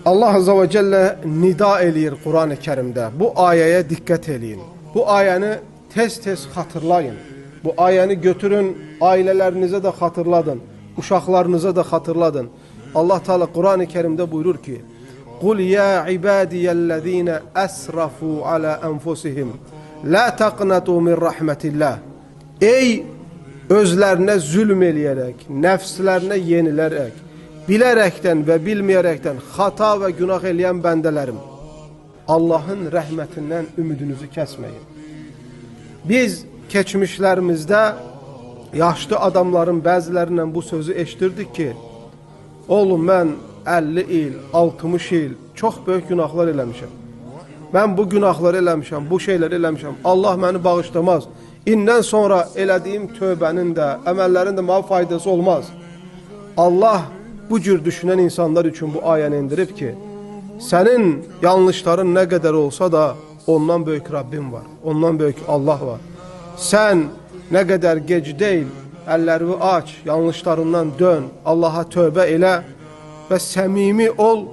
Allah Azze ve Celle nida eləyir Quran-ı Kerimdə. Bu ayəyə diqqət eləyin. Bu ayəni tez-tez xatırlayın. Bu ayəni götürün, ailələrinizə də xatırladın, uşaqlarınıza da xatırladın. Allah Teala Quran-ı Kerimdə buyurur ki: "Qul ya ibadiyellezine esrafu ala enfusihim la taqnatu min rahmetillah." Ey özlərinə zülm eləyərək, nəfslərinə yenilərək, bilərəkdən və bilməyərəkdən xata və günah eləyən bəndələrim, Allahın rəhmətindən ümidinizi kəsməyin. Biz keçmişlərimizdə yaşlı adamların bəzilərindən bu sözü eşitirdik ki, oğlum mən 50 il, 60 il çox böyük günahlar eləmişəm. Mən bu günahları eləmişəm, bu şeyləri eləmişəm. Allah məni bağışlamaz. İndən sonra elədiyim tövbənin də, əməllərin də mənə faydası olmaz. Allah bu cür düşünən insanlar üçün bu ayəni indirib ki, sənin yanlışların nə qədər olsa da ondan böyük Rabbim var, ondan böyük Allah var. Sən nə qədər gec deyil, əllərini aç, yanlışlarından dön, Allaha tövbə elə və səmimi ol.